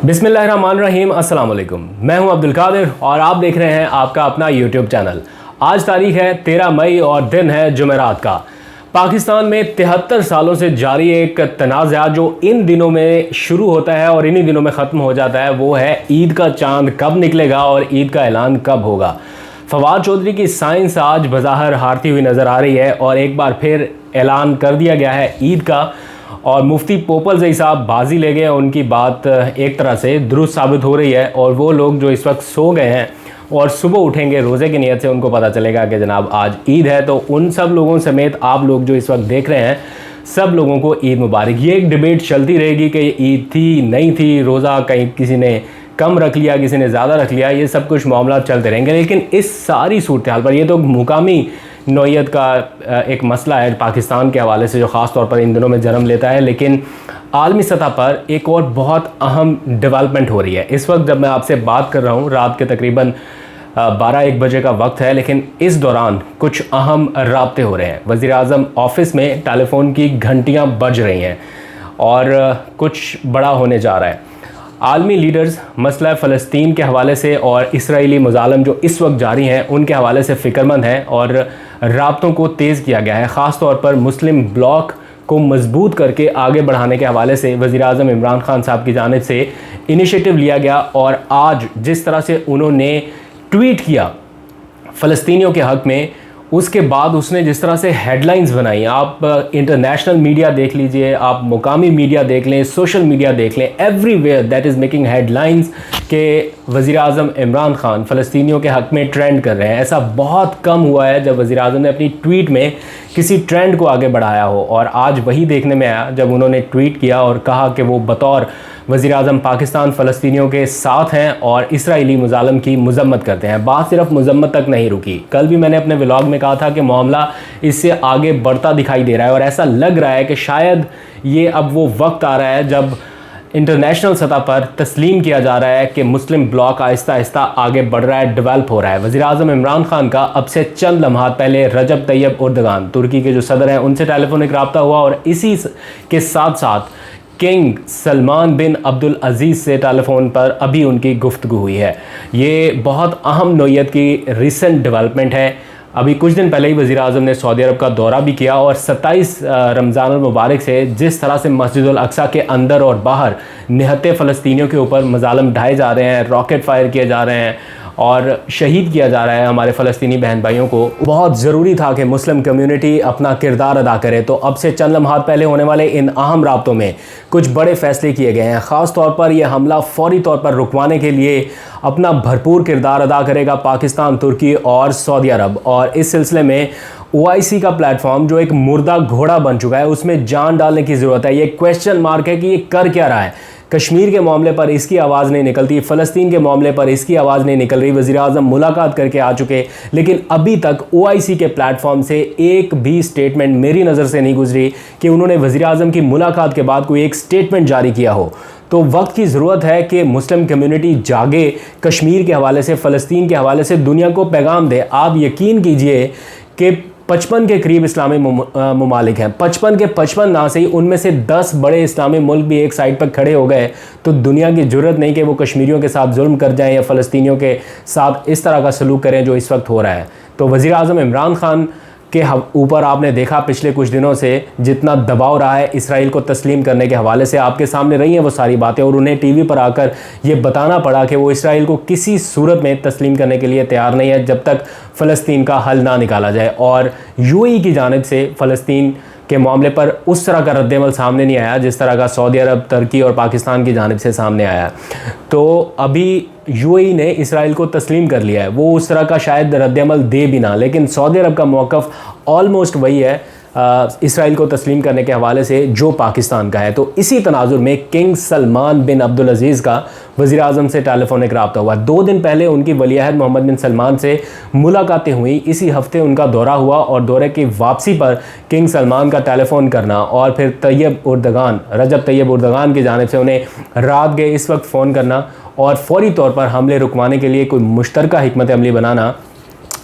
बिस्मिल्लाहिर्रहमानिर्रहीम, अस्सलाम वालेकुम। मैं हूं अब्दुल कादिर और आप देख रहे हैं आपका अपना यूट्यूब चैनल। आज तारीख है 13 मई और दिन है जुमेरात का। पाकिस्तान में 73 सालों से जारी एक तनाज़ा जो इन दिनों में शुरू होता है और इन्हीं दिनों में ख़त्म हो जाता है, वो है ईद का चांद कब निकलेगा और ईद का ऐलान कब होगा। फवाद चौधरी की साइंस आज बज़ाहिर हारती हुई नज़र आ रही है और एक बार फिर ऐलान कर दिया गया है ईद का, और मुफ्ती पोपल ज़ई साहब बाजी ले गए। उनकी बात एक तरह से दुरुस्त साबित हो रही है और वो लोग जो इस वक्त सो गए हैं और सुबह उठेंगे रोज़े की नीयत से, उनको पता चलेगा कि जनाब आज ईद है। तो उन सब लोगों समेत आप लोग जो इस वक्त देख रहे हैं, सब लोगों को ईद मुबारक। ये एक डिबेट चलती रहेगी कि ईद थी नहीं थी, रोज़ा कहीं किसी ने कम रख लिया, किसी ने ज़्यादा रख लिया, ये सब कुछ मामला चलते रहेंगे। लेकिन इस सारी सूरत हाल पर ये तो मुकामी नौइयत का एक मसला है पाकिस्तान के हवाले से, जो ख़ास तौर पर इन दिनों में जन्म लेता है। लेकिन आलमी सतह पर एक और बहुत अहम डेवलपमेंट हो रही है। इस वक्त जब मैं आपसे बात कर रहा हूँ, रात के तकरीबन 12-1 बजे का वक्त है, लेकिन इस दौरान कुछ अहम राब्ते हो रहे हैं। वज़ीर-ए-आज़म ऑफ़िस में टेलीफोन की घंटियाँ बज रही हैं और कुछ बड़ा होने जा रहा है। आलमी लीडर्स मसला फ़लस्तीन के हवाले से और इसराइली मुज़ालम जो इस वक्त जारी हैं उनके हवाले से फ़िक्रमंद हैं और राब्तों को तेज़ किया गया है। ख़ास तौर पर मुस्लिम ब्लॉक को मजबूत करके आगे बढ़ाने के हवाले से वज़ीर-ए-आज़म इमरान खान साहब की जानिब से इनिशिएटिव लिया गया। और आज जिस तरह से उन्होंने ट्वीट किया फ़लस्तीनियों के हक़ में, उसके बाद उसने जिस तरह से हेडलाइंस बनाई, आप इंटरनेशनल मीडिया देख लीजिए, आप मुकामी मीडिया देख लें, सोशल मीडिया देख लें, everywhere that is making headlines के वज़ीर-ए-आज़म इमरान खान फ़लस्तीनियों के हक़ में ट्रेंड कर रहे हैं। ऐसा बहुत कम हुआ है जब वज़ीर-ए-आज़म ने अपनी ट्वीट में किसी ट्रेंड को आगे बढ़ाया हो, और आज वही देखने में आया जब उन्होंने ट्वीट किया और कहा कि वो बतौर वज़ीर-ए-आज़म पाकिस्तान फ़लस्तीनियों के साथ हैं और इसराइली मुज़ालम की मज़म्मत करते हैं। बात सिर्फ मज़म्मत तक नहीं रुकी। कल भी मैंने अपने व्लॉग में कहा था कि मामला इससे आगे बढ़ता दिखाई दे रहा है और ऐसा लग रहा है कि शायद ये अब वो वक्त आ रहा है जब इंटरनेशनल सतह पर तस्लीम किया जा रहा है कि मुस्लिम ब्लॉक आहिस्ता आहिस्ता आगे बढ़ रहा है, डेवलप हो रहा है। वज़ीर-ए-आज़म इमरान खान का अब से चंद लम्हात पहले रजब तैयब उर्दगान, तुर्की के जो सदर हैं, उनसे टेलीफोनिक रब्ता हुआ और इसी के साथ साथ किंग सलमान बिन अब्दुल अज़ीज़ से टेलीफोन पर अभी उनकी गुफ्तगू हुई है। ये बहुत अहम नौइयत की रिसेंट डेवलपमेंट है। अभी कुछ दिन पहले ही वज़ीर-ए-आज़म ने सऊदी अरब का दौरा भी किया और 27 रमज़ान मुबारक से जिस तरह से मस्जिद अल अक्सा के अंदर और बाहर निहत्ते फ़लस्तीनियों के ऊपर मज़ालम ढाए जा रहे हैं, रॉकेट फायर किए जा रहे हैं और शहीद किया जा रहा है हमारे फ़लस्तीनी बहन भाइयों को, बहुत ज़रूरी था कि मुस्लिम कम्युनिटी अपना किरदार अदा करे। तो अब से चंद लम्हात पहले होने वाले इन अहम राब्तों में कुछ बड़े फ़ैसले किए गए हैं। ख़ास तौर पर यह हमला फ़ौरी तौर पर रुकवाने के लिए अपना भरपूर किरदार अदा करेगा पाकिस्तान, तुर्की और सऊदी अरब। और इस सिलसिले में OIC का प्लेटफॉर्म जो एक मुर्दा घोड़ा बन चुका है, उसमें जान डालने की ज़रूरत है। ये क्वेश्चन मार्क है कि ये कर क्या रहा है। कश्मीर के मामले पर इसकी आवाज़ नहीं निकलती, फ़लस्तीन के मामले पर इसकी आवाज़ नहीं निकल रही। वज़ीर-ए-आज़म मुलाकात करके आ चुके, लेकिन अभी तक OIC के प्लेटफॉर्म से एक भी स्टेटमेंट मेरी नज़र से नहीं गुजरी कि उन्होंने वज़ीर-ए-आज़म की मुलाकात के बाद कोई एक स्टेटमेंट जारी किया हो। तो वक्त की ज़रूरत है कि मुस्लिम कम्युनिटी जागे, कश्मीर के हवाले से, फ़लस्तीन के हवाले से दुनिया को पैगाम दे। आप यकीन कीजिए कि 55 के करीब इस्लामी ममालिक हैं, 55 के 55 ना सही, उनमें से 10 बड़े इस्लामी मुल्क भी एक साइड पर खड़े हो गए। तो दुनिया की ज़रूरत नहीं कि वो कश्मीरियों के साथ जुल्म कर जाएं या फ़लस्तीनियों के साथ इस तरह का सलूक करें जो इस वक्त हो रहा है। तो वज़ीर-ए-आज़म इमरान खान के ऊपर आपने देखा पिछले कुछ दिनों से जितना दबाव रहा है इसराइल को तस्लीम करने के हवाले से, आपके सामने रही हैं वो सारी बातें, और उन्हें टीवी पर आकर ये बताना पड़ा कि वो इसराइल को किसी सूरत में तस्लीम करने के लिए तैयार नहीं है जब तक फ़लस्तीन का हल ना निकाला जाए। और UAE की जानिब से फ़लस्तीन के मामले पर उस तरह का रद्द-ए-अमल सामने नहीं आया जिस तरह का सऊदी अरब, तुर्की और पाकिस्तान की जानिब से सामने आया। तो अभी UAE ने इसराइल को तस्लीम कर लिया है, वो उस तरह का शायद रद्द-ए-अमल दे भी ना, लेकिन सऊदी अरब का मौक़िफ़ ऑलमोस्ट वही है इसराइल को तस्लीम करने के हवाले से जो पाकिस्तान का है। तो इसी तनाजुर में किंग सलमान बिन अब्दुल अज़ीज़ का वज़ीर-ए-आज़म से टेलीफोनिक रब्ता हुआ। 2 दिन पहले उनकी वली-अहद मोहम्मद बिन सलमान से मुलाकातें हुई। इसी हफ्ते उनका दौरा हुआ और दौरे की वापसी पर किंग सलमान का टेलीफोन करना और फिर तैयब उर्दगान, रजब तैयब उर्दगान की जानिब से उन्हें रात के इस वक्त फ़ोन करना और फ़ौरी तौर पर हमले रुकवाने के लिए कोई मुश्तरका हिकमत अमली बनाना,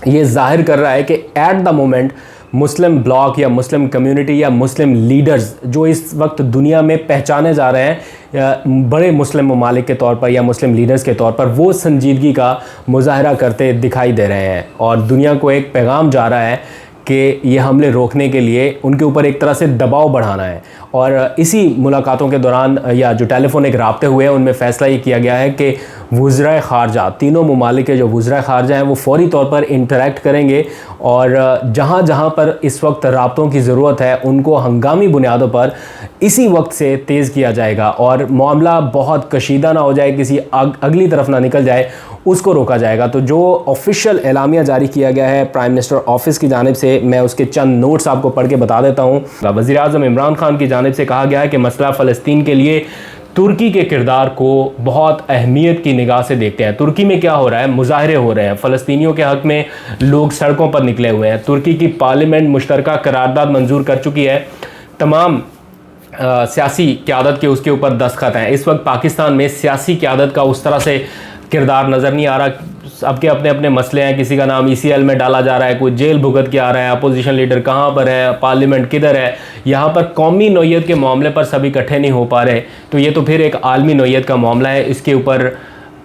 ये ज़ाहिर कर रहा है कि at the moment Muslim block या मुस्लिम कम्युनिटी या मुस्लिम लीडर्स जो इस वक्त दुनिया में पहचाने जा रहे हैं बड़े मुस्लिम ममालिक के तौर पर या मुस्लिम लीडर्स के तौर पर, वो संजीदगी का मुजाहरा करते दिखाई दे रहे हैं और दुनिया को एक पैगाम जा रहा है कि ये हमले रोकने के लिए उनके ऊपर एक तरह से दबाव बढ़ाना है। और इसी मुलाकातों के दौरान या जो टेलीफोनिक राब्ते हुए हैं उनमें फ़ैसला ये किया गया है कि वज़राए ख़ारजा, तीनों ममालिक के जो वज़राए ख़ारजा हैं वो फ़ौरी तौर पर इंटरेक्ट करेंगे और जहाँ जहाँ पर इस वक्त राब्तों की ज़रूरत है उनको हंगामी बुनियादों पर इसी वक्त से तेज़ किया जाएगा और मामला बहुत कशीदा ना हो जाए, किसी अगली तरफ ना निकल जाए, उसको रोका जाएगा। तो जो ऑफिशियल एलामिया जारी किया गया है प्राइम मिनिस्टर ऑफिस की जानिब से, मैं उसके चंद नोट्स आपको पढ़ के बता देता हूँ। वज़ीर आज़म इमरान खान की जानिब से कहा गया है कि मसला फ़लस्तीन के लिए तुर्की के किरदार को बहुत अहमियत की निगाह से देखते हैं। तुर्की में क्या हो रहा है, मुजाहरे हो रहे हैं, फ़लस्तीनियों के हक़ में लोग सड़कों पर निकले हुए हैं। तुर्की की पार्लियामेंट मुश्तरका करारदाद मंजूर कर चुकी है, तमाम सियासी क़यादत के उसके ऊपर दस्तखत हैं। इस वक्त पाकिस्तान में सियासी क़यादत का उस तरह से किरदार नज़र नहीं आ रहा। सबके अपने अपने मसले हैं, किसी का नाम ECL में डाला जा रहा है, कोई जेल भुगत के आ रहा है, अपोजिशन लीडर कहाँ पर है, पार्लियामेंट किधर है। यहाँ पर कौमी नौइयत के मामले पर सब इकट्ठे नहीं हो पा रहे, तो ये तो फिर एक आलमी नौइयत का मामला है, इसके ऊपर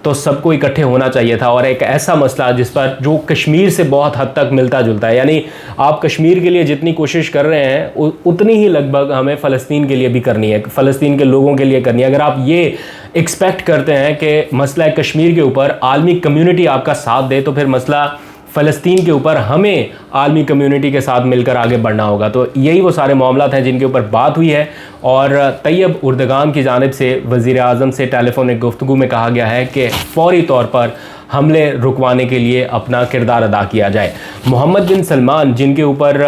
तो सबको इकट्ठे होना चाहिए था। और एक ऐसा मसला जिस पर जो कश्मीर से बहुत हद तक मिलता जुलता है, यानी आप कश्मीर के लिए जितनी कोशिश कर रहे हैं उतनी ही लगभग हमें फ़लस्तीन के लिए भी करनी है, फ़लस्तीन के लोगों के लिए करनी है। अगर आप ये एक्सपेक्ट करते हैं कि मसला कश्मीर के ऊपर आलमी कम्युनिटी आपका साथ दे, तो फिर मसला फ़लस्तीन के ऊपर हमें आलमी कम्युनिटी के साथ मिलकर आगे बढ़ना होगा। तो यही वो सारे मामलात हैं जिनके ऊपर बात हुई है। और तैयब उर्दगान की जानिब से वज़ीर आज़म से टेलीफोनिक गुफ्तगू में कहा गया है कि फ़ौरी तौर पर हमले रुकवाने के लिए अपना किरदार अदा किया जाए। मोहम्मद बिन सलमान, जिनके ऊपर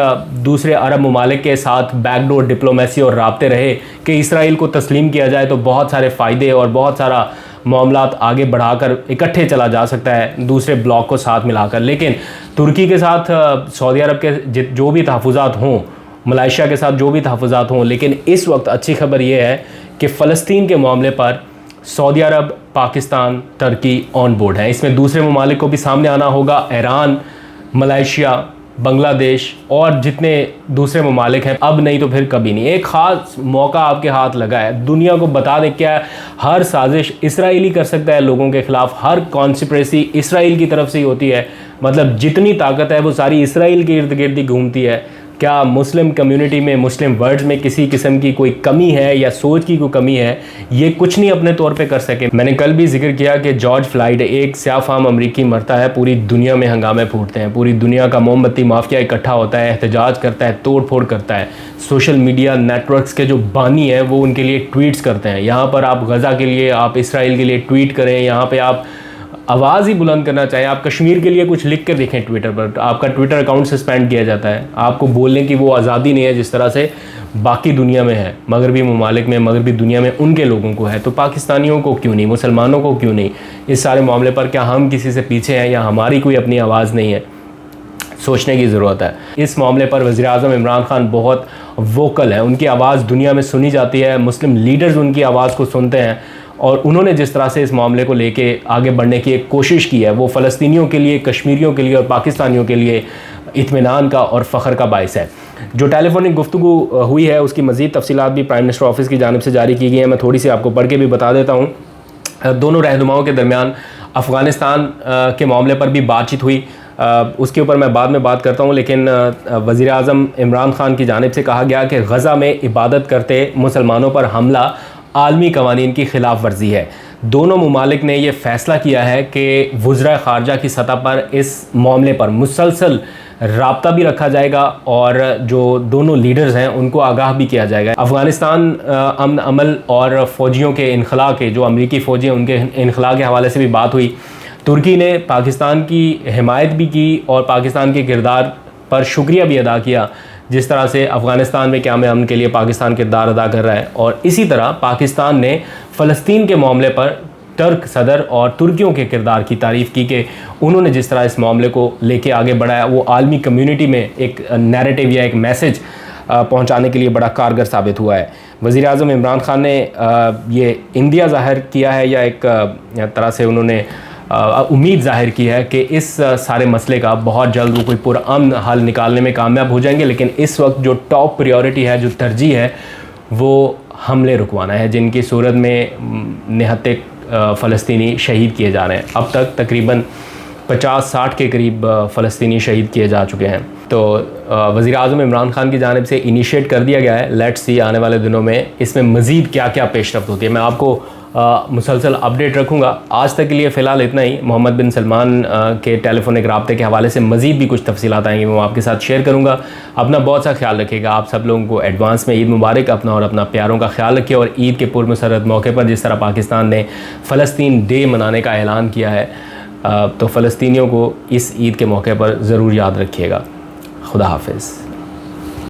दूसरे अरब ममालिक के साथ बैकडोर डिप्लोमेसी और राब्ते रहे कि इसराइल को तस्लीम किया जाए तो बहुत सारे फ़ायदे और बहुत सारा मामलात आगे बढ़ाकर इकट्ठे चला जा सकता है दूसरे ब्लॉक को साथ मिलाकर। लेकिन तुर्की के साथ सऊदी अरब के जो भी तहफ़्फ़ुज़ात हों, मलेशिया के साथ जो भी तहफ़्फ़ुज़ात हों, लेकिन इस वक्त अच्छी खबर ये है कि फ़लस्तीन के मामले पर Saudi Arab, Pakistan, Turkey on board हैं। इसमें दूसरे ममालिक को भी सामने आना होगा। ईरान, मलेशिया, बांग्लादेश और जितने दूसरे ममालिक हैं, अब नहीं तो फिर कभी नहीं। एक ख़ास मौका आपके हाथ लगा है, दुनिया को बता दें क्या हर साजिश इसराइली कर सकता है लोगों के ख़िलाफ़, हर कॉन्स्पिरेसी इसराइल की तरफ से ही होती है। मतलब जितनी ताकत है वो सारी इसराइल के इर्द गिर्द ही घूमती है। क्या मुस्लिम कम्युनिटी में, मुस्लिम वर्ल्ड में किसी किस्म की कोई कमी है या सोच की कोई कमी है, ये कुछ नहीं अपने तौर पे कर सके। मैंने कल भी जिक्र किया कि जॉर्ज फ्लॉयड, एक स्याफ़ाम अमरीकी मरता है, पूरी दुनिया में हंगामे फूटते हैं, पूरी दुनिया का मोमबत्ती माफिया इकट्ठा होता है, एहतजाज करता है, तोड़ फोड़ करता है। सोशल मीडिया नेटवर्क्स के जो बानी है वो उनके लिए ट्वीट्स करते हैं। यहाँ पर आप गज़ा के लिए, आप इसराइल के लिए ट्वीट करें, यहाँ पर आप आवाज़ ही बुलंद करना चाहिए। आप कश्मीर के लिए कुछ लिख कर देखें ट्विटर पर, आपका ट्विटर अकाउंट सस्पेंड किया जाता है। आपको बोलने की वो आज़ादी नहीं है जिस तरह से बाकी दुनिया में है, मगरबी ममालिक में, मगरबी दुनिया में उनके लोगों को है। तो पाकिस्तानियों को क्यों नहीं, मुसलमानों को क्यों नहीं? इस सारे मामले पर क्या हम किसी से पीछे हैं या हमारी कोई अपनी आवाज़ नहीं है? सोचने की ज़रूरत है। इस मामले पर वज़ीर आज़म इमरान खान बहुत वोकल है, उनकी आवाज़ दुनिया में सुनी जाती है, मुस्लिम लीडर्स उनकी आवाज़ को सुनते हैं और उन्होंने जिस तरह से इस मामले को लेके आगे बढ़ने की एक कोशिश की है वो फ़लस्तीनियों के लिए, कश्मीरियों के लिए और पाकिस्तानियों के लिए इत्मीनान का और फ़ख्र का बाइस है। जो टेलीफोनिक गुफ्तगू हुई है उसकी मज़ीद तफसीलात भी प्राइम मिनिस्टर ऑफिस की जानिब से जारी की गई हैं। मैं थोड़ी सी आपको पढ़ के भी बता देता हूँ। दोनों रहनुमाओं के दरमियान अफ़गानिस्तान के मामले पर भी बातचीत हुई, उसके ऊपर मैं बाद में बात करता हूँ। लेकिन वज़ीर आज़म इमरान खान की जानिब से कहा गया कि गज़ा में इबादत करते मुसलमानों पर हमला आलमी कवानीन की ख़िलाफ़ वर्जी है। दोनों ममालिक ने यह फ़ैसला किया है कि वज़राए ख़ारजा की सतह पर इस मामले पर मुसलसल राब्ता भी रखा जाएगा और जो दोनों लीडर्स हैं उनको आगाह भी किया जाएगा। अफ़गानिस्तान अमन अमल और फ़ौजियों के इनखला के, जो अमरीकी फ़ौजी हैं उनके इनखला के हवाले से भी बात हुई। तुर्की ने पाकिस्तान की हिमायत भी की और पाकिस्तान के किरदार पर शुक्रिया भी अदा किया, जिस तरह से अफ़गानिस्तान में क़याम अमन के लिए पाकिस्तान किरदार अदा कर रहा है। और इसी तरह पाकिस्तान ने फ़लस्तीन के मामले पर टर्क सदर और तुर्कियों के किरदार की तारीफ़ की कि उन्होंने जिस तरह इस मामले को लेके आगे बढ़ाया वो आलमी कम्युनिटी में एक नैरेटिव या एक मैसेज पहुंचाने के लिए बड़ा कारगर साबित हुआ है। वज़ीर आज़म इमरान खान ने ये इंदिया ज़ाहिर किया है या एक तरह से उन्होंने उम्मीद जाहिर की है कि इस सारे मसले का बहुत जल्द वो कोई पुरअमन हल निकालने में कामयाब हो जाएंगे। लेकिन इस वक्त जो टॉप प्रायोरिटी है, जो तरजीह है, वो हमले रुकवाना है, जिनकी सूरत में निहत्ते फ़लस्तीनी शहीद किए जा रहे हैं। अब तक तकरीबन 50-60 के करीब फ़लस्तीनी शहीद किए जा चुके हैं। तो वज़ीर आज़म इमरान खान की जानिब से इनिशिएट कर दिया गया है। लेट्स सी आने वाले दिनों में इसमें मज़ीद क्या क्या पेशरफ्त होती है। मैं आपको मुसलसल अपडेट रखूँगा। आज तक के लिए फ़िलहाल इतना ही। मोहम्मद बिन सलमान के टेलीफोनिक राब्ते के हवाले से मज़ीद भी कुछ तफसीलात आएंगी, मैं आपके साथ शेयर करूँगा। अपना बहुत सा ख्याल रखिएगा। आप सब लोगों को एडवांस में ईद मुबारक। अपना और अपना प्यारों का ख्याल रखिए। और ईद के पुरमसरत मौके पर जिस तरह पाकिस्तान ने फ़लस्तीन डे मनाने का ऐलान किया है, तो फ़लस्तीनियों को इस ईद के मौके पर ज़रूर याद रखिएगा। खुदा हाफिज़।